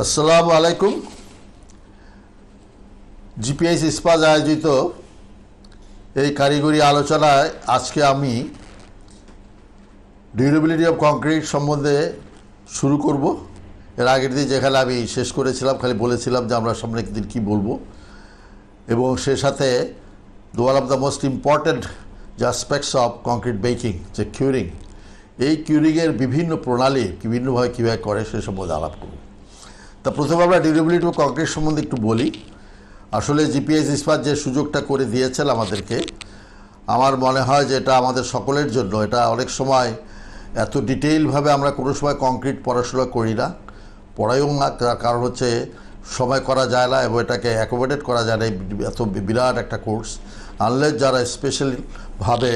আসসালামু আলাইকুম। জিপিএস ইস্পাত আয়োজিত এই কারিগরি আলোচনায় আজকে আমি ডিউরেবিলিটি অফ কংক্রিট সম্বন্ধে শুরু করব। এর আগের দিন যেখানে আমি শেষ করেছিলাম, খালি বলেছিলাম যে আমরা সামনে একদিন কী বলবো, এবং সে সাথে one of the most important যে অ্যাসপেক্টস অফ কংক্রিট বেকিং, যে কিউরিং, এই কিউরিংয়ের বিভিন্ন প্রণালী বিভিন্নভাবে কীভাবে করে সে সম্বন্ধে আলাপ করব। তা প্রথমে আমরা ডিউরেবিলিটি অফ কংক্রিট সম্বন্ধে একটু বলি। আসলে জিপিএস ইস্পাত যে সুযোগটা করে দিয়েছেন আমাদেরকে, আমার মনে হয় যে এটা আমাদের সকলের জন্য, এটা অনেক সময় এত ডিটেইলভাবে আমরা কোনো সময় কংক্রিট পড়াশোনা করি না, পড়াইও না, তার কারণ হচ্ছে সময় করা যায় না এবং এটাকে অ্যাকোমোডেট করা যায় না। এত বিরাট একটা কোর্স, আনলেস যারা স্পেশালিভাবে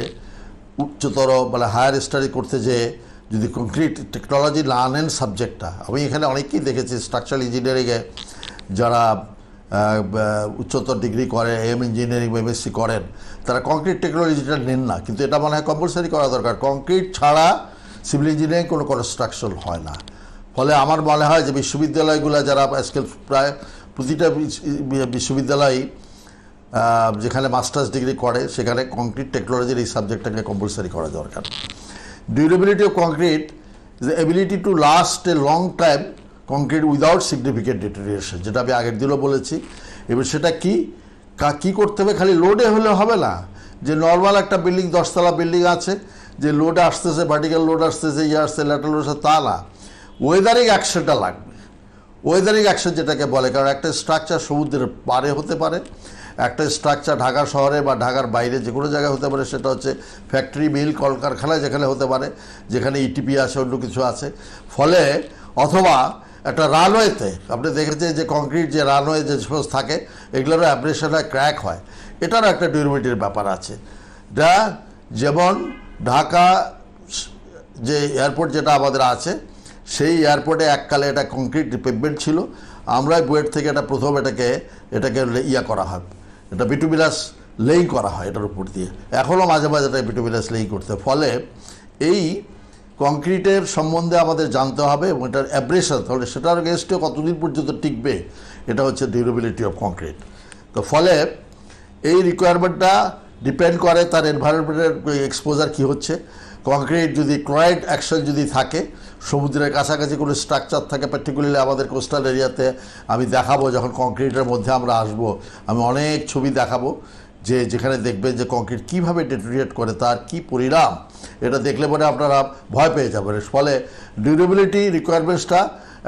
উচ্চতর মানে হায়ার স্টাডি করতে যেয়ে যদি কংক্রিট টেকনোলজি না নেন সাবজেক্টটা, আমি এখানে অনেকেই দেখেছি স্ট্রাকচারাল ইঞ্জিনিয়ারিংয়ে যারা উচ্চতর ডিগ্রি করে, ইঞ্জিনিয়ারিং বা এমএসসি করেন, তারা কংক্রিট টেকনোলজিটা নেন না, কিন্তু এটা মনে হয় কম্পালসারি করা দরকার। কংক্রিট ছাড়া সিভিল ইঞ্জিনিয়ারিং কোনো কনস্ট্রাকশন হয় না। ফলে আমার মনে হয় যে বিশ্ববিদ্যালয়গুলো যারা আজকাল প্রায় প্রতিটা বিশ্ববিদ্যালয় যেখানে মাস্টার্স ডিগ্রি করে সেখানে কংক্রিট টেকনোলজির এই সাবজেক্টটাকে কম্পালসারি করা দরকার। Durability of concrete is the ability to last a long time concrete without significant deterioration, যেটা আমি আগের দিনও বলেছি। এবার সেটা কী করতে হবে, খালি লোডে হলে হবে না। যে নর্মাল একটা বিল্ডিং, 10 তলা বিল্ডিং আছে, যে লোড আসতেছে, ভার্টিক্যাল লোড আসতেছে, আসছে, ল্যাটারাল লোড আসছে, তা না। ওয়েদারিং অ্যাকশনটা লাগবে। ওয়েদারিং অ্যাকশন যেটাকে বলে, কারণ একটা স্ট্রাকচার সমুদ্রের পারে হতে পারে, একটা স্ট্রাকচার ঢাকা শহরে বা ঢাকার বাইরে যে কোনো জায়গায় হতে পারে, সেটা হচ্ছে ফ্যাক্টরি, মিল, কলকারখানায় যেখানে হতে পারে, যেখানে ইটিপি আছে, অন্য কিছু আছে। ফলে অথবা একটা রানওয়েতে আপনি দেখেছেন যে কংক্রিট যে রানওয়ে যে সমস্ত থাকে, এগুলোরও অ্যাব্রেশন হয়, ক্র্যাক হয়, এটারও একটা ডিউরেবিলিটির ব্যাপার আছে। যা যেমন ঢাকা যে এয়ারপোর্ট যেটা আমাদের আছে, সেই এয়ারপোর্টে এককালে এটা কংক্রিট পেভমেন্ট ছিল। আমরা বুয়েট থেকে এটা প্রথম এটাকে করা হয়, এটা বিটুমিনাস লেইং করা হয় এটার উপর দিয়ে, এখনও মাঝে মাঝে এটা বিটুমিনাস লেইং করতে। ফলে এই কংক্রিটের সম্বন্ধে আমাদের জানতে হবে এবং এটার অ্যাব্রেশন, তাহলে সেটার এগেনস্টে কতদিন পর্যন্ত টিকবে, এটা হচ্ছে ডিউরেবিলিটি অফ কংক্রিট। তো ফলে এই রিকোয়ারমেন্টটা ডিপেন্ড করে তার এনভায়রনমেন্টের এক্সপোজার কী হচ্ছে। কংক্রিট যদি ক্লোরাইড অ্যাকশন যদি থাকে, সমুদ্রের কাছাকাছি কোনো স্ট্রাকচার থাকে, পার্টিকুলারলি আমাদের কোস্টাল এরিয়াতে, আমি দেখাবো যখন কংক্রিটের মধ্যে আমরা আসব, আমি অনেক ছবি দেখাবো যে যেখানে দেখবেন যে কংক্রিট কীভাবে ডেটোরিয়েট করে, তার কি পরিণাম, এটা দেখলে পরে আপনারা ভয় পেয়ে যাবেন। ফলে ডিউরেবিলিটি রিকোয়ারমেন্টসটা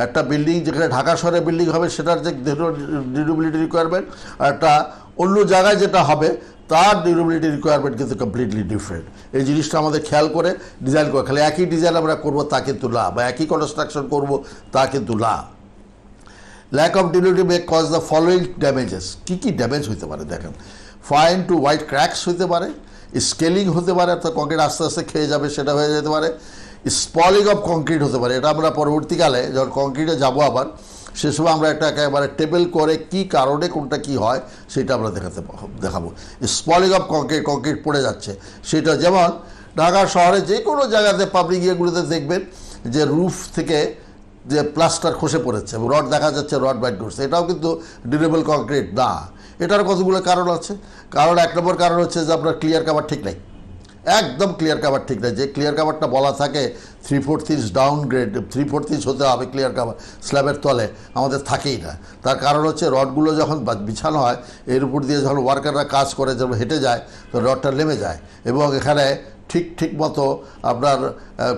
একটা বিল্ডিং যেখানে ঢাকা শহরে বিল্ডিং হবে সেটার যে ডিউরেবিলিটি রিকোয়ারমেন্ট, আর একটা অন্য জায়গায় যেটা হবে তার ডিউরেবিলিটি রিকোয়ারমেন্ট কিন্তু কমপ্লিটলি ডিফারেন্ট। এই জিনিসটা আমাদের খেয়াল করে ডিজাইন করে, খালি একই ডিজাইন আমরা করবো তা কিন্তু না, বা একই কনস্ট্রাকশন করবো তা কিন্তু না। Lack of durability may cause the following damages. কী কী ড্যামেজ হতে পারে দেখেন। ফাইন টু হোয়াইট ক্র্যাকস হতে পারে, স্কেলিং হতে পারে, অর্থাৎ কংক্রিট আস্তে আস্তে খেয়ে যাবে, সেটা হয়ে যেতে পারে। স্পলিং অফ কংক্রিট হতে পারে, এটা আমরা পরবর্তীকালে যখন কংক্রিটে যাবো আবার, সে সময় আমরা একটা একেবারে টেবিল করে কী কারণে কোনটা কী হয় সেটা আমরা দেখাবো। স্পলিং অফ কংক্রিট, কংক্রিট পড়ে যাচ্ছে, সেটা যেমন ঢাকা শহরে যে কোনো জায়গাতে পাবলিক ইয়েগুলোতে দেখবেন যে রুফ থেকে যে প্লাস্টার খসে পড়েছে এবং রড দেখা যাচ্ছে, রড বাইট করছে, এটাও কিন্তু ডিউরেবল কংক্রিট না। এটার কতগুলো কারণ আছে। কারণ 1 নম্বর কারণ হচ্ছে যে আপনার ক্লিয়ার কাভার ঠিক নেই, একদম ক্লিয়ার কাভার ঠিক নেই। যে ক্লিয়ার কাভারটা বলা থাকে 3/4 ইঞ্চ ডাউনগ্রেড, 3/4 ইঞ্চ হতে হবে ক্লিয়ার কাভার স্ল্যাবের তলে, আমাদের থাকেই না। তার কারণ হচ্ছে রডগুলো যখন বিছানো হয়, এর উপর দিয়ে যখন ওয়ার্কাররা কাজ করে, যখন হেঁটে যায়, তো রডটা নেমে যায় এবং এখানে ঠিক মতো আপনার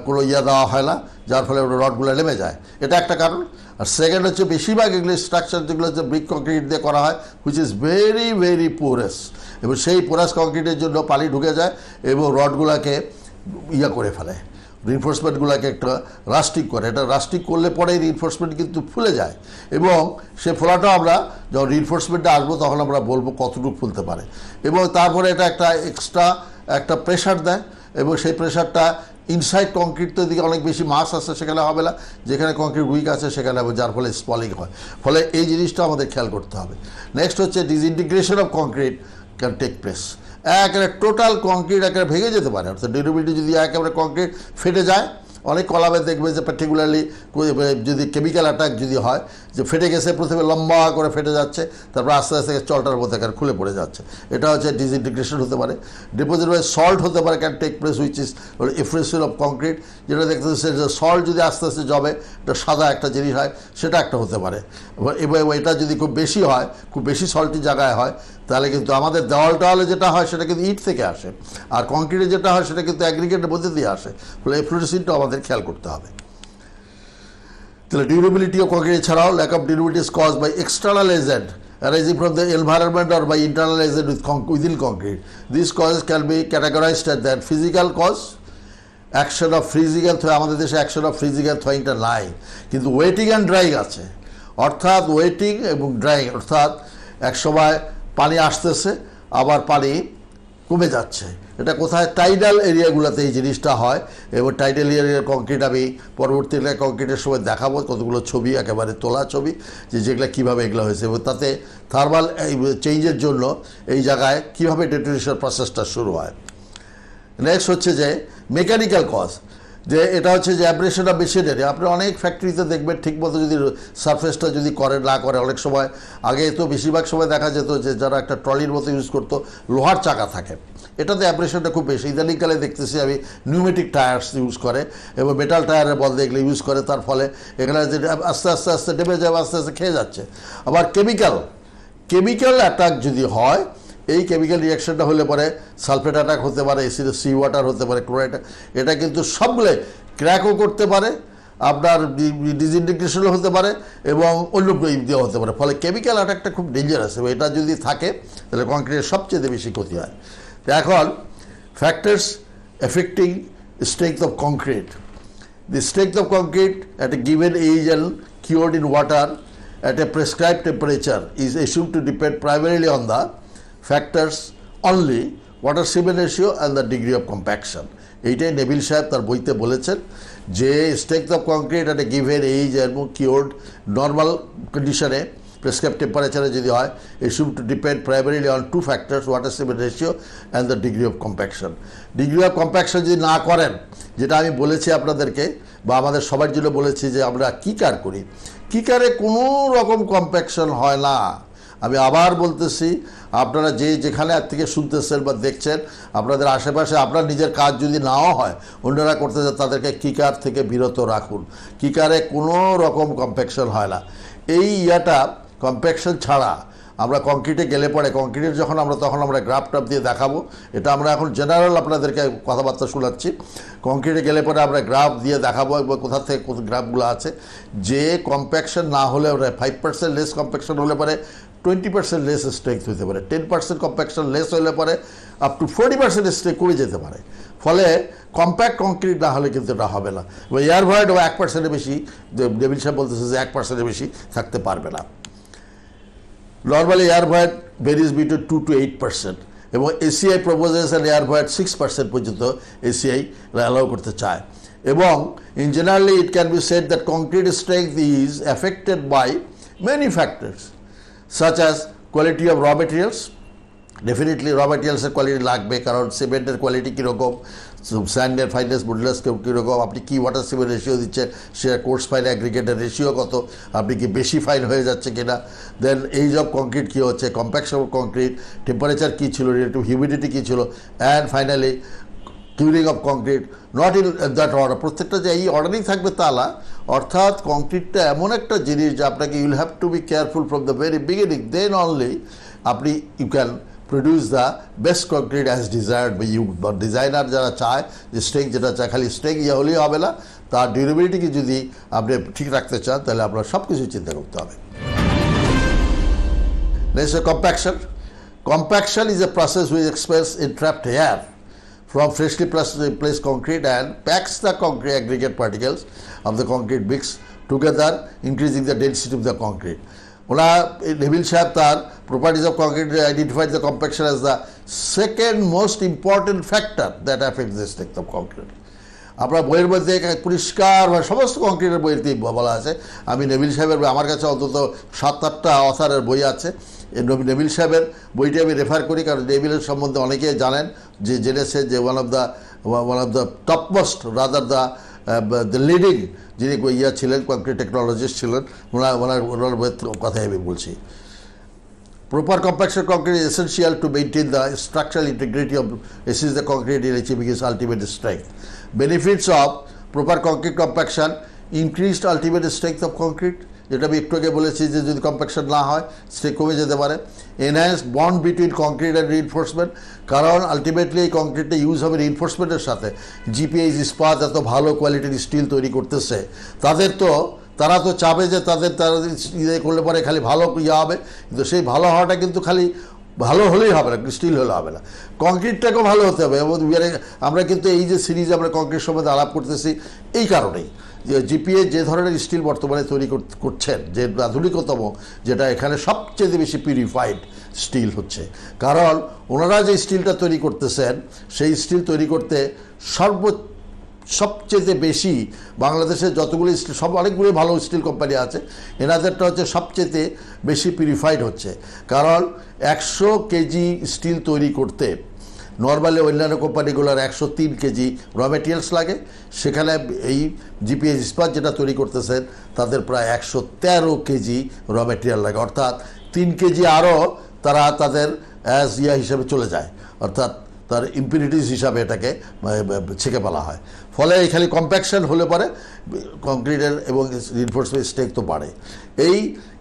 কোনো দেওয়া হয় না, যার ফলে রডগুলো নেমে যায়, এটা একটা কারণ। আর সেকেন্ড হচ্ছে বেশিরভাগ এগুলো স্ট্রাকচার যেগুলো হচ্ছে ব্রিক কংক্রিট দিয়ে করা হয়, which is very very porous, এবং সেই পোরাস কংক্রিটের জন্য পানি ঢুকে যায় এবং রডগুলোকে করে ফেলে, রিনফোর্সমেন্টগুলোকে একটা রাস্টিক করে। এটা রাস্টিক করলে পরে রিনফোর্সমেন্ট কিন্তু ফুলে যায়, এবং সে ফোলাটাও আমরা যখন রিনফোর্সমেন্টে আসবো তখন আমরা বলবো কতটুকু ফুলতে পারে। এবং তারপরে এটা একটা এক্সট্রা একটা প্রেশার দেয়, এবং সেই প্রেশারটা ইনসাইড কংক্রিট তো দিকে অনেক বেশি মাস আছে, সেখানে হবে না, যেখানে কংক্রিট উইক আছে সেখানে হবে, যার ফলে স্পলিং হয়। ফলে এই জিনিসটা আমাদের খেয়াল করতে হবে। নেক্সট হচ্ছে disintegration of concrete can take place. একেবারে টোটাল কংক্রিট একেবারে ভেঙে যেতে পারে, অর্থাৎ ডিউরেবিলিটি যদি একেবারে কংক্রিট ফেটে যায় অনেক কলামে দেখবে যে পার্টিকুলারলি যদি কেমিক্যাল অ্যাটাক যদি হয় যে ফেটে গেছে, প্রথমে লম্বা করে ফেটে যাচ্ছে, তারপর আস্তে আস্তে চলটার মধ্যে খুলে পড়ে যাচ্ছে, এটা হচ্ছে ডিসইন্টিগ্রেশন হতে পারে। ডিপোজিট বাই সল্ট হতে পারে, can take place which is efflorescence of concrete, যেটা দেখতেছে যে সল্ট যদি আস্তে আস্তে জবে এটা সাদা একটা জিনিস হয়, সেটা একটা হতে পারে। এবার এটা যদি খুব বেশি হয়, খুব বেশি সল্টি জায়গায় হয়, তাহলে কিন্তু আমাদের দেওয়ালে যেটা হয় সেটা কিন্তু ইট থেকে আসে, আর কংক্রিটে যেটা হয় সেটা কিন্তু অ্যাগ্রিগেটের মধ্যে দিয়ে আসে, ফলে এফ্লোরেসিনটাও আমাদের খেয়াল করতে হবে। তাহলে ডিউরেবিলিটি অফ কংক্রিট ছাড়াও lack of durability is caused by external agent arising from the environment or by internal agent within concrete. These causes can be categorized as that physical cause, action of freezing and throwing, আমাদের দেশে action of freezing and থ্রোয়িংটা নাই, কিন্তু waiting and drawing আছে। অর্থাৎ waiting এবং drawing, অর্থাৎ এক সময় পানি আসতেছে আবার পানি কমে যাচ্ছে, এটা কোথায়? টাইডাল এরিয়াগুলোতে এই জিনিসটা হয়। এবং টাইডাল এরিয়ার কংক্রিট আমি পরবর্তীতে কংক্রিটের সময় দেখাবো কতগুলো ছবি, একেবারে তোলা ছবি, যেগুলো কীভাবে এগুলো হয়েছে এবং তাতে থার্মাল চেঞ্জের জন্য এই জায়গায় কীভাবে ডেটোনেশন প্রসেসটা শুরু হয়। নেক্সট হচ্ছে যে মেকানিক্যাল কজ, যে এটা হচ্ছে যে অ্যাব্রেশন অফ মেশিনারি। আপনি অনেক ফ্যাক্টরিতে দেখবেন ঠিকমতো যদি সারফেসটা যদি করে না করে, অনেক সময় আগে তো বেশিরভাগ সময় দেখা যেত যে যারা একটা ট্রলির মতো ইউজ করতো লোহার চাকা থাকে, এটাতে অ্যাব্রেশনটা খুব বেশি। ইদানিংকালে দেখতেছি আমি নিউমেটিক টায়ার্স ইউজ করে এবং মেটাল টায়ারের বদলে এগুলো ইউজ করে, তার ফলে এখানে যে আস্তে আস্তে আস্তে ডেবে যাবে, আস্তে আস্তে খেয়ে যাচ্ছে। আবার কেমিক্যাল অ্যাটাক যদি হয়, এই কেমিক্যাল রিয়াকশনটা হলে পরে সালফেট অ্যাটাক হতে পারে, সি ওয়াটার হতে পারে, ক্লোরাইড, এটা কিন্তু সবগুলো ক্র্যাকও করতে পারে, আপনার ডিসইন্টিগ্রেশনও হতে পারে এবং অন্য দিয়ে হতে পারে। ফলে কেমিক্যাল অ্যাটাকটা খুব ডেঞ্জারাস, এবং এটা যদি থাকে তাহলে কংক্রিটের সবচেয়ে বেশি ক্ষতি হয়। এখন factors affecting strength of concrete. The strength of concrete at a given age and cured in water at a prescribed temperature is assumed to depend primarily on the factors only water cement ratio and the degree of compaction. এইটাই Neville সাহেব তার বইতে বলেছেন যে strength of concrete at a given age and cured normal কন্ডিশনে prescribe টেম্পারেচারে যদি হয়, assumed to depend primarily on two factors, water cement ratio and the degree of compaction. Degree of compaction যদি না করেন, যেটা আমি বলেছি আপনাদেরকে বা আমাদের সবার জন্য বলেছি যে আমরা কিকার করি, কিকারে কোনো রকম কম্প্যাকশন হয় না। আমি আবার বলতেছি, আপনারা যেখানে থেকে শুনতেছেন বা দেখছেন, আপনাদের আশেপাশে আপনার নিজের কাজ যদি নাও হয়, অন্যরা করতে চায়, তাদেরকে কিকার থেকে বিরত রাখুন। কিকারে কোনো রকম কম্প্যাকশন হয় না। এই কম্প্যাকশন ছাড়া আমরা কংক্রিটে গেলে পরে, কংক্রিটের তখন আমরা গ্রাফ টাপ দিয়ে দেখাবো, এটা আমরা এখন জেনারেল আপনাদেরকে কথাবার্তা শোনাচ্ছি। কংক্রিটে গেলে পরে আমরা গ্রাফ দিয়ে দেখাবো এবং কোথা থেকে কোন গ্রাফগুলো আছে, যে কম্প্যাকশন না হলে 5% লেস কম্প্যাকশন হলে পরে 20% লেস স্ট্রেংথ হতে পারে, 10% কম্প্যাকশন লেস হলে পরে আপ টু 40% স্ট্রেংথ কমে যেতে পারে। ফলে কম্প্যাক্ট কংক্রিট না হলে কিন্তু এটা হবে না। এয়ার ভয়েড 1%-এর বেশি, নেভিল সাহেব বলতেছে যে 1%-এর বেশি থাকতে পারবে না। Normally air void varies between 2 to 8%, এবং এসিআই প্রপোজেস এয়ার ভয়েড 6% পর্যন্ত এসিআই অ্যালাউ করতে চায়। এবং in generally it can be said that concrete strength is affected by many factors such as quality of raw materials. Definitely raw মেটেরিয়ালসের quality লাগবে, কারণ সিমেন্টের quality কীরকম, স্যান্ডের ফাইনেস বুডলেস কীরকম, আপনি কী ওয়াটার সিমেন্ট রেশিও দিচ্ছেন, সে কোর্স ফাইন অ্যাগ্রিগেটের রেশিও কত, আপনি কি বেশি ফাইন হয়ে যাচ্ছে কিনা, দেন এইজ অফ কংক্রিট কী হচ্ছে, কম্প্যাকশন অফ কংক্রিট, টেম্পারেচার কী ছিল, রিলেটিভ হিউমিডিটি কী ছিল, and finally curing of concrete, not in that order. প্রত্যেকটা যে এই অর্ডারেই থাকবে তা না, অর্থাৎ কংক্রিটটা এমন একটা জিনিস যে আপনাকে you'll have to be careful from the very beginning, then only আপনি you can produce the best concrete as desired by you. বা ডিজাইনার যারা চায় যে স্ট্রেংথ যেটা চায়, খালি স্ট্রেংথ হলেই হবে না, তার ডিউরেবিলিটিকে যদি আপনি ঠিক রাখতে চান, তাহলে আপনার সব কিছু চিন্তা করতে হবে। Next compaction. Compaction is a process which expels entrapped air from freshly placed concrete and packs the concrete aggregate particles of the concrete mix together, increasing the density of the concrete. Neville Schaap তার properties of concrete identified the compaction as the second most important factor that affects the strength of concrete. আপনার বইয়ের মধ্যে পরিষ্কার সমস্ত কংক্রিটের বইয়েতেই বলা আছে। আমি নেভিল সাহেবের, আমার কাছে অন্তত 7-8টা অথারের বই আছে। নেভিল সাহেবের বইটি আমি রেফার করি, কারণ নেভিলের সম্বন্ধে অনেকেই জানেন, যে জেনেছে যে one of the topmost rather the the leading যিনি ছিলেন কংক্রিট টেকনোলজিস্ট ছিলেন, ওনার কথাই আমি বলছি। Proper compaction concrete is essential to maintain the structural integrity of assist the concrete in achieving its ultimate strength. Benefits of proper concrete compaction: increased ultimate strength of concrete, যেটা আমি একটু আগে বলেছি যে যদি কম্প্যাকশন না হয় সে কমে যেতে পারে। Enhanced bond between concrete and reinforcement, কারণ আলটিমেটলি এই কংক্রিটটা ইউজ হবে রিইনফোর্সমেন্টের সাথে। জিপিএইচ ইস্পাত এত ভালো কোয়ালিটির স্টিল তৈরি করতেছে, তারা তো চাবে যে তাদের ইয়ে করলে পরে খালি ভালো হবে, কিন্তু সেই ভালো হওয়াটা কিন্তু খালি ভালো হলেই হবে না, স্টিল হলে হবে না, কংক্রিটটাকেও ভালো হতে হবে। এবং আমরা কিন্তু এই যে সিরিজ আমরা কংক্রিট সম্বন্ধে আলাপ করতেছি এই কারণেই যে জিপিএ যে ধরনের স্টিল বর্তমানে তৈরি করছেন, যে আধুনিকতম, যেটা এখানে সবচেয়ে বেশি পিউরিফাইড স্টিল হচ্ছে, কারণ ওনারা যে স্টিলটা তৈরি করতেছেন সেই স্টিল তৈরি করতে সবচেয়ে বেশি বাংলাদেশে যতগুলো স্টিল, অনেকগুলো ভালো স্টিল কোম্পানি আছে, এনাদেরটা হচ্ছে সবচেয়ে বেশি পিউরিফাইড হচ্ছে। কারণ 100 কেজি স্টিল তৈরি করতে নর্মালি অন্যান্য কোম্পানিগুলোর 103 কেজি র মেটেরিয়ালস লাগে, সেখানে এই জিপিএইচ ইস্পাত যেটা তৈরি করতেছেন তাদের প্রায় 113 কেজি র মেটেরিয়াল লাগে, অর্থাৎ 3 কেজি আরও তারা তাদের হিসাবে চলে যায়, অর্থাৎ তার ইম্পিউরিটিস হিসাবে এটাকে ছেঁকে ফেলা হয়। ফলে এখানে কম্প্যাকশন হলে পরে কংক্রিটের এবং রিইনফোর্সমেন্ট স্ট্রেংথ তো বাড়ে, এই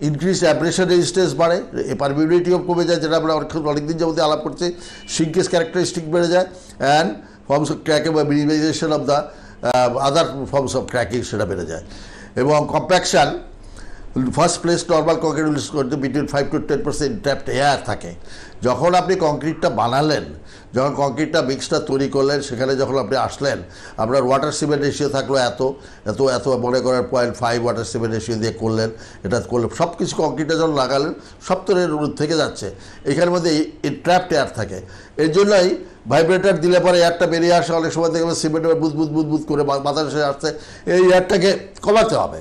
ইনক্রিজ অ্যাব্রেশন রেজিস্ট্যান্স বাড়ে, পারমিবিলিটিও কমে যায়, যেটা আমরা অনেকদিন যাবত আলাপ করছি, শিঙ্কেজ ক্যারেক্টারিস্টিক বেড়ে যায়, অ্যান্ড ফর্মস অফ ক্র্যাকিং বা minimisation of the other forms of cracking সেটা বেড়ে যায়। এবং compaction first place normal concrete করতে বিটুইন 5 to 10% ট্র্যাপড এয়ার থাকে। যখন আপনি কংক্রিটটা বানালেন, যখন কংক্রিটটা মিক্সটা তৈরি করলেন, সেখানে যখন আপনি আসলেন, আপনার ওয়াটার সিমেন্ট রেশিও থাকলো এত এত এত মনে করার 0.5 ওয়াটার সিমেন্ট রেশিও দিয়ে করলেন, এটা করলে সব কিছু কংক্রিটটা যখন লাগালেন সব তো থেকে যাচ্ছে, এখানের মধ্যে ট্র্যাপড এয়ার থাকে। এর জন্যই ভাইব্রেটার দিলে পরে এয়ারটা বেরিয়ে আসে, অনেক সময় দেখবেন সিমেন্টের বুদবুদ করে বাতাসে আসছে, এই এয়ারটাকে কমাতে হবে।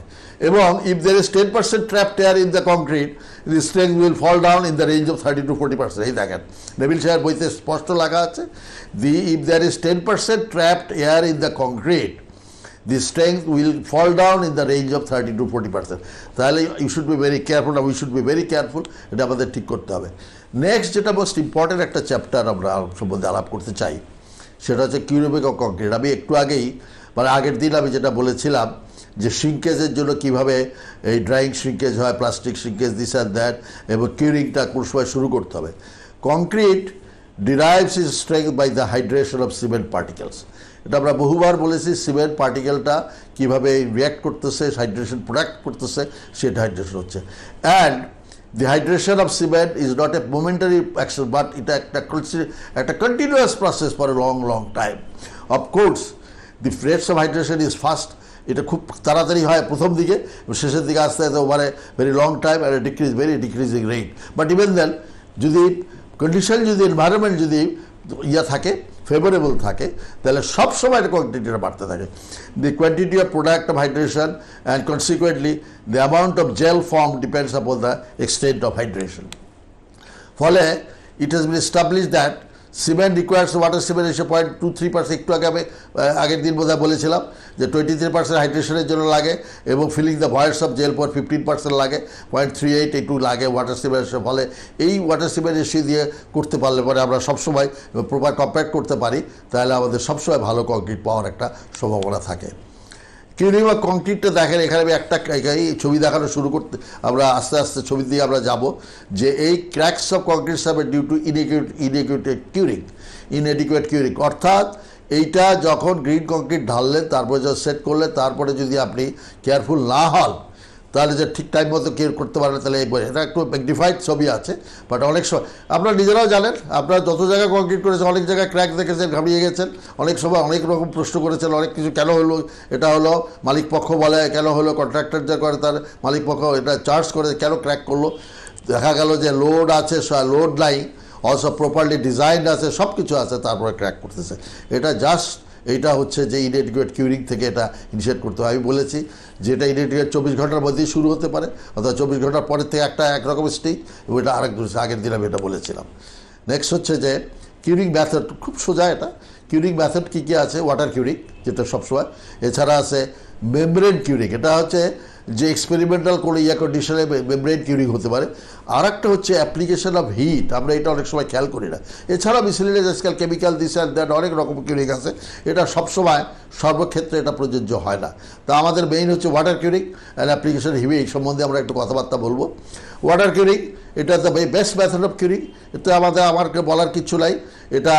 এবং if there is 10% trapped air in the concrete, the strength will fall down in the range of 30 to 40%. এই দেখেন নেভিল শায়ার বইতে স্পষ্ট লেখা আছে, if there is 10% trapped air in the concrete, the strength will fall down in the range of 30 to 40%. তাহলে you should be very careful, we should be very careful, এটা আমাদের ঠিক করতে হবে। নেক্সট যেটা মোস্ট ইম্পর্টেন্ট একটা chapter আমরা সম্বন্ধে আলাপ করতে চাই, সেটা হচ্ছে কিউবিক অফ কংক্রিট। আমি একটু আগেই আগের দিন আমি যেটা বলেছিলাম যে শ্রিঙ্কেজের জন্য কিভাবে এই ড্রাইং শ্রিঙ্কেজ হয়, plastic shrinkage, this and that, এবং কিউরিংটা কোন সময় শুরু করতে হবে। Concrete derives is strength by the hydration of cement particles. এটা আমরা বহুবার বলেছি, সিমেন্ট পার্টিকেলটা কীভাবে রিয়্যাক্ট করতেছে, হাইড্রেশন প্রোডাক্ট করতেছে, সেটা হাইড্রেশন হচ্ছে। And the hydration of cement is not a momentary action, but এটা একটা continuous process for a long time. Of course, the rates of hydration is fast, এটা খুব তাড়াতাড়ি হয় প্রথম দিকে, শেষের দিকে আস্তে আস্তে ওভারে ভেরি লং টাইম আর decreasing rate. But even then যদি কন্ডিশন, যদি এনভায়রনমেন্ট যদি থাকে, ফেভারেবল থাকে, তাহলে সবসময় কোয়ান্টিটিটা বাড়তে থাকে। The quantity of product of hydration and consequently the amount of gel form depends upon the extent of hydration. ফলে it has been establish that cement requires water cement as 0.23%, একটু আগে আমি আগের দিন বোধহয় বলেছিলাম যে 23% হাইড্রেশনের জন্য লাগে, এবং ফিলিং দ্য ভয়েডস অফ জেল পর 15% লাগে, 0.38 একটু লাগে ওয়াটার সিমেন্ট এসে। ফলে এই ওয়াটার সিমেন্ট এসে দিয়ে করতে পারলে পরে আমরা সবসময় প্রপার কম্প্যাক্ট করতে পারি, তাহলে আমাদের সবসময় ভালো কংক্রিট পাওয়ার একটা সম্ভাবনা থাকে। কিউরিং বা কংক্রিটটা দেখেন, এখানে আমি একটা ছবি দেখানো শুরু করতে, আমরা আস্তে আস্তে ছবির দিকে আমরা যাব, যে এই ক্র্যাকস অফ কংক্রিট হবে ডিউ টু ইনএডিকুয়েট কিউরিং, অর্থাৎ এইটা যখন গ্রিন কংক্রিট ঢাললেন, তারপরে যখন সেট করলেন, তারপরে যদি আপনি কেয়ারফুল না হন, তাহলে যে ঠিক টাইম মতো কেয়ার করতে পারেন, তাহলে এটা একটু ম্যাগনিফাইড ছবি আছে, বাট অনেক সময় আপনারা নিজেরাও জানেন, আপনারা যত জায়গায় কংক্রিট করেছেন, অনেক জায়গায় ক্র্যাক দেখেছেন, ঘামিয়ে গেছেন, অনেক সময় অনেক রকম প্রশ্ন করেছেন, অনেক কিছু কেন হলো, এটা হলো মালিক পক্ষ বলে, কেন হলো কন্ট্রাক্টর যা করে তার মালিক পক্ষ এটা চার্জ করে, কেন ক্র্যাক করলো, দেখা গেল যে লোড আছে, লোড নাই, অলসো প্রপারলি ডিজাইন আছে, সব কিছু আছে, তারপরে ক্র্যাক করতেছে। এইটা হচ্ছে যে ইনএডিকুয়েট কিউরিং থেকে এটা ইনিশিয়েট করতে হয়। আমি বলেছি যে এটা ইনএডিকুয়েট 24 ঘন্টার মধ্যেই শুরু হতে পারে, অর্থাৎ 24 ঘন্টার পরের থেকে একরকম স্টেজ, এবং এটা আগের দিন আমি এটা বলেছিলাম। নেক্সট হচ্ছে যে কিউরিং মেথড খুব সোজা। এটা কিউরিং মেথড কী কী আছে? ওয়াটার কিউরিং, যেটা সবসময়, এছাড়া আছে মেমব্রেন কিউরিং, এটা হচ্ছে যে এক্সপেরিমেন্টাল কোনো কন্ডিশনে মেমব্রেন কিউরিং হতে পারে। আর একটা হচ্ছে অ্যাপ্লিকেশন অফ হিট, আমরা এটা অনেক সময় খেয়াল করি না। এছাড়া মিসেলেনিয়াস আজকাল কেমিক্যাল দিস অ্যান্ড দ্যাট অনেক রকম কিউরিং আছে, এটা সবসময় সর্বক্ষেত্রে এটা প্রযোজ্য হয় না। তা আমাদের মেইন হচ্ছে water curing and application heat, এই সম্বন্ধে আমরা একটু কথাবার্তা বলবো। ওয়াটার কিউরিং এটা the best method of curing, এটা আমাকে বলার কিছু নাই, এটা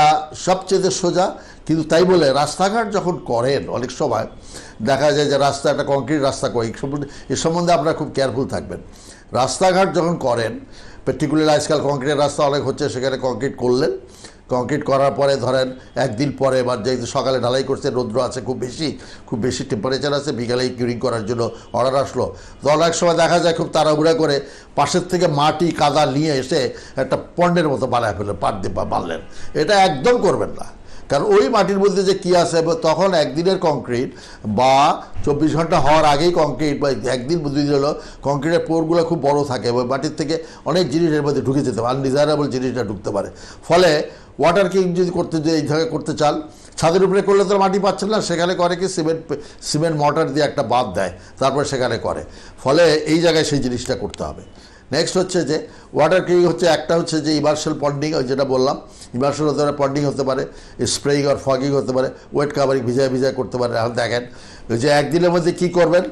সবচেয়ে সোজা। কিন্তু তাই বলে রাস্তাঘাট যখন করেন অনেক সময় দেখা যায় যে রাস্তা একটা কংক্রিট রাস্তা করে, এ সম্বন্ধে আপনারা খুব কেয়ারফুল থাকবেন। রাস্তাঘাট যখন করেন, পার্টিকুলারলি আজকাল কংক্রিটের রাস্তা অনেক হচ্ছে, সেখানে কংক্রিট করলেন, কংক্রিট করার পরে ধরেন একদিন পরে বা যেহেতু সকালে ঢালাই করছে, রৌদ্র আছে খুব বেশি টেম্পারেচার আছে, বিকালে কিউরিং করার জন্য অর্ডার আসলো, তো অনেক সময় দেখা যায় খুব তাড়াহুড়া করে পাশের থেকে মাটি কাদা নিয়ে এসে একটা পন্ডের মতো বানায় ফেললেন, পাট দিয়ে বানলেন। এটা একদম করবেন না, কারণ ওই মাটির মধ্যে যে কী আছে, তখন একদিনের কংক্রিট বা 24 ঘন্টা হওয়ার আগেই কংক্রিট বা একদিন 2 দিন হলো কংক্রিটের পোরগুলো খুব বড় থাকে এবং মাটির থেকে অনেক জিনিসের মধ্যে ঢুকে যেতে পারে, আনডিজায়ারেবল জিনিসটা ঢুকতে পারে। ফলে ওয়াটার কিউরিং যদি এই জায়গায় করতে চান, ছাদের উপরে করলে তো মাটি পাচ্ছেন না, সেখানে করে কি সিমেন্ট মর্টার দিয়ে একটা বাঁধ দেয়, তারপরে সেখানে করে। ফলে এই জায়গায় সেই জিনিসটা করতে হবে। নেক্সট হচ্ছে যে ওয়াটার কিউরিং হচ্ছে একটা হচ্ছে যে ইমার্শাল পন্ডিং, ওই যেটা বললাম, ইমার্শাল হতে পারে, পন্ডিং হতে পারে, স্প্রেইং আর ফগিং হতে পারে, ওয়েট কাভারিং ভিজায় করতে পারে। এখন দেখেন যে একদিনের মধ্যে কি করবেন,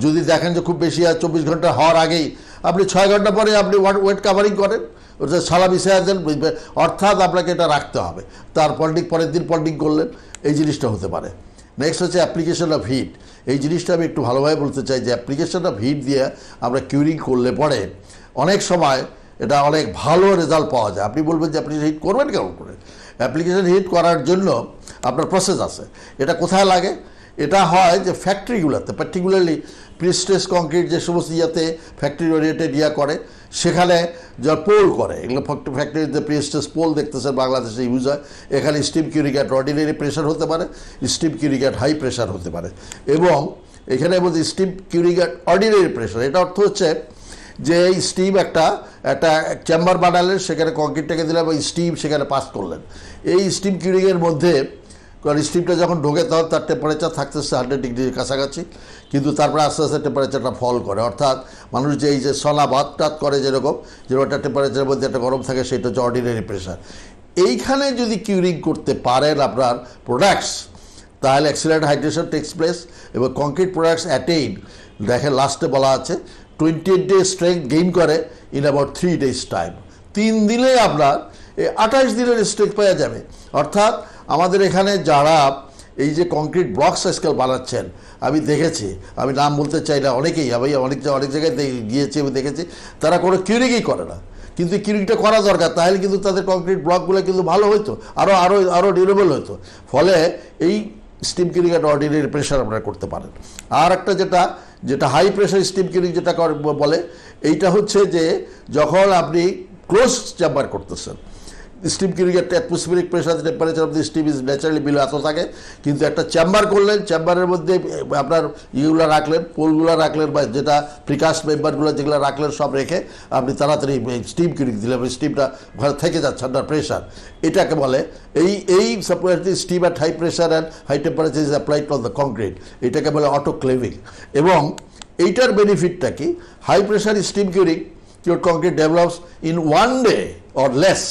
যদি দেখেন যে খুব বেশি আর 24 ঘন্টা হওয়ার আগেই আপনি 6 ঘন্টা পরে আপনি ওয়েট কাভারিং করেন, ওটা সালা মিশিয়ে দেন, অর্থাৎ আপনাকে এটা রাখতে হবে। তার পরের দিন পন্ডিং করলেন, এই জিনিসটা হতে পারে। নেক্সট হচ্ছে অ্যাপ্লিকেশন অফ হিট, এই জিনিসটা আমি একটু ভালোভাবে বলতে চাই যে অ্যাপ্লিকেশন অফ হিট দিয়ে আমরা কিউরিং করলে পরে অনেক সময় এটা অনেক ভালো রেজাল্ট পাওয়া যায়। আপনি বলবেন যে আপনি হিট করবেন কেমন করে? অ্যাপ্লিকেশন হিট করার জন্য আপনার প্রসেস আছে। এটা কোথায় লাগে? এটা হয় যে ফ্যাক্টরিগুলোতে, পার্টিকুলারলি প্রিস্ট্রেস কংক্রিট যে সমস্ত ইয়াতে ফ্যাক্টরি ওরিয়েন্টেড করে, সেখানে যা পোল করে, এগুলো ফ্যাক্টরিতে প্রিস্ট্রেস পোল দেখতেছেন বাংলাদেশে ইউজ হয়। এখানে steam curing at ordinary pressure হতে পারে, steam curing at high pressure হতে পারে। এবং এখানে বলছি steam curing at ordinary pressure, এটা অর্থ হচ্ছে যে এই স্টিম একটা চেম্বার বানালেন, সেখানে কংক্রিটটাকে দিলেন, ওই স্টিম সেখানে পাস করলেন। এই স্টিম কিউরিংয়ের মধ্যে, কারণ স্টিমটা যখন ঢোকে তখন তার টেম্পারেচার থাকতেছে 100 ডিগ্রির কাছাকাছি, কিন্তু তারপরে আস্তে আস্তে টেম্পারেচারটা ফল করে। অর্থাৎ মানুষ যে এই যে সলা ভাত করে যেরকম একটা টেম্পারেচারের মধ্যে একটা গরম থাকে, সেটা হচ্ছে অর্ডিনারি প্রেশার। এইখানে যদি কিউরিং করতে পারেন আপনার প্রোডাক্টস, তাহলে অ্যাক্সিলারেটেড হাইড্রেশন টেক্স প্লেস এবং কংক্রিট প্রোডাক্টস অ্যাটেইন, দেখেন লাস্টে বলা আছে 28 ডে স্ট্রেংথ গেইন করে ইন অ্যাবাউট 3 ডেজ টাইম। 3 দিনে আপনার 28 দিনের স্ট্রেংথ পাওয়া যাবে। অর্থাৎ আমাদের এখানে যারা এই যে কংক্রিট ব্লকস আজকাল বানাচ্ছেন, আমি দেখেছি, আমি নাম বলতে চাই না, অনেকেই, আমি অনেক জায়গায় গিয়েছি, আমি দেখেছি তারা কোনো কিউরিংই করে না, কিন্তু কিউরিংটা করা দরকার, তাহলে কিন্তু তাদের কংক্রিট ব্লকগুলো কিন্তু ভালো হতো, আরও ডিউরেবল হতো। ফলে এই steam curing at ordinary pressure আপনারা করতে পারেন। আর একটা যেটা হাই প্রেশার স্টিম কিউরিং যেটা বলে, এইটা হচ্ছে যে যখন আপনি ক্লোজ চেম্বার করতেছেন, স্টিম কিউরিং একটা atmospheric pressure, temperature of the steam is naturally below এত থাকে, কিন্তু একটা চেম্বার করলেন, চেম্বারের মধ্যে আপনার ইয়েগুলো রাখলেন, পোলগুলো রাখলেন, বা যেটা প্রিকাস্ট মেম্বারগুলো যেগুলো রাখলেন সব রেখে আপনি তাড়াতাড়ি স্টিম কিউরিং দিলেন, স্টিমটা ঘরে থেকে যাচ্ছে আন্ডার প্রেশার। এটাকে বলে এই সাপ্লাইটি steam at high pressure and high temperature is applied on the concrete, এটাকে বলে অটোক্লেভিং। এবং এইটার বেনিফিটটা কি? High pressure steam curing cured concrete develops in 1 day or less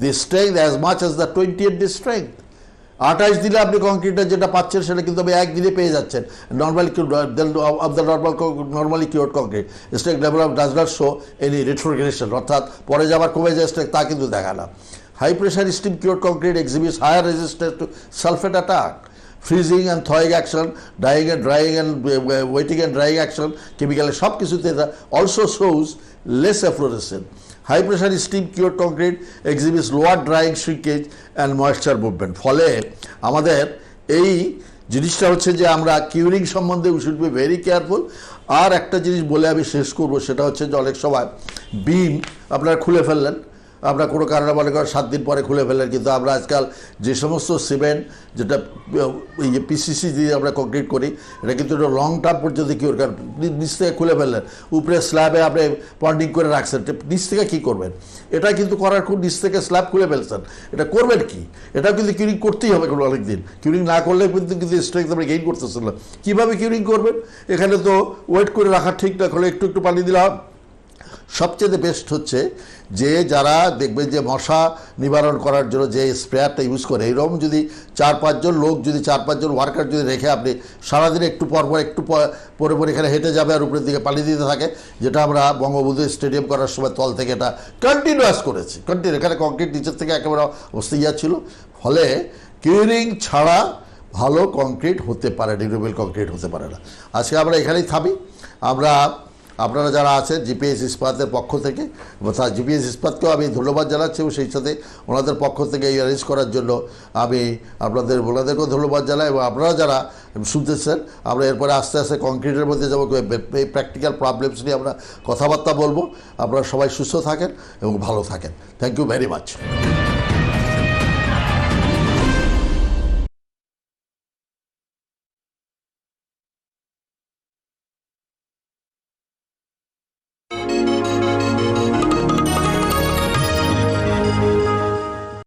the strength as much as the 28 day strength. 28 দিলে আপনি কংক্রিটের যেটা পাচ্ছেন সেটা কিন্তু আপনি একদিনে পেয়ে যাচ্ছেন। Normally cured concrete strength develop does not show any retrogression, অর্থাৎ পরে যাবার কমে যায় স্ট্রেংথ, তা কিন্তু দেখা না। High pressure steam cured concrete exhibits higher resistance to sulphate attack, freezing and thawing action, drying and wetting and drying action, কেমিক্যালের সব কিছুতে also shows less efflorescent. High pressure steam cured concrete exhibits lower drying shrinkage and moisture movement. ফলে আমাদের এই জিনিসটা হচ্ছে যে আমরা কিউরিং সম্বন্ধে we should be very careful. আর একটা জিনিস বলে আমি শেষ করবো, সেটা হচ্ছে যে অনেক সময় বিম আপনারা খুলে ফেললেন, আমরা কোনো কারণে মনে করেন 7 দিন পরে খুলে ফেলেন, কিন্তু আমরা আজকাল যে সমস্ত সিমেন্ট যেটা এই যে পিসিসি দিয়ে আমরা কংক্রিট করি, এটা কিন্তু একটা লং টার্ম পর্যন্ত কিওর করেন। নিচ থেকে খুলে ফেললেন, উপরে স্ল্যাবে আপনি পন্ডিং করে রাখছেন, নিচ থেকে কী করবেন? এটা কিন্তু করার খুব নিচ থেকে স্ল্যাব খুলে ফেলছেন, এটা করবেন কি? এটাও কিন্তু কিউরিং করতেই হবে কোনো অনেক দিন। কিউরিং না করলে কিন্তু স্ট্রেংথ আমরা গেইন করতেছিলাম। কীভাবে কিউরিং করবেন? এখানে তো ওয়েট করে রাখা ঠিক না, হলে একটু একটু পানি দিলাম। সবচেয়ে বেস্ট হচ্ছে যে যারা দেখবেন যে মশা নিবারণ করার জন্য যে স্প্রেয়ারটা ইউজ করে, এইরকম যদি 4-5 জন লোক, যদি 4-5 জন ওয়ার্কার যদি রেখে আপনি সারাদিন একটু পরপর একটু পরে পরে এখানে হেঁটে যাবে আর উপরের দিকে পানি দিতে থাকে, যেটা আমরা বঙ্গবন্ধু স্টেডিয়াম করার সময় তল থেকে এটা কন্টিনিউয়াস করেছি। এখানে কংক্রিট নিচের থেকে একেবারে অবস্থা ছিল। ফলে কিউরিং ছাড়া ভালো কংক্রিট হতে পারে, ডিউরেবল কংক্রিট হতে পারে না। আজকে আমরা এখানেই থামি। আমরা আপনারা যারা আছেন জিপিএস ইস্পাতের পক্ষ থেকে, জিপিএস ইস্পাতকেও আমি ধন্যবাদ জানাচ্ছি এবং সেই সাথে ওনাদের পক্ষ থেকে এই অ্যারেঞ্জ করার জন্য আমি ওনাদেরকেও ধন্যবাদ জানাই। এবং আপনারা যারা শুনতেছেন, আমরা এরপরে আস্তে আস্তে কংক্রিটের মধ্যে যাবো, এই প্র্যাকটিক্যাল প্রবলেমস নিয়ে আমরা কথাবার্তা বলবো। আপনারা সবাই সুস্থ থাকেন এবং ভালো থাকেন। Thank you very much.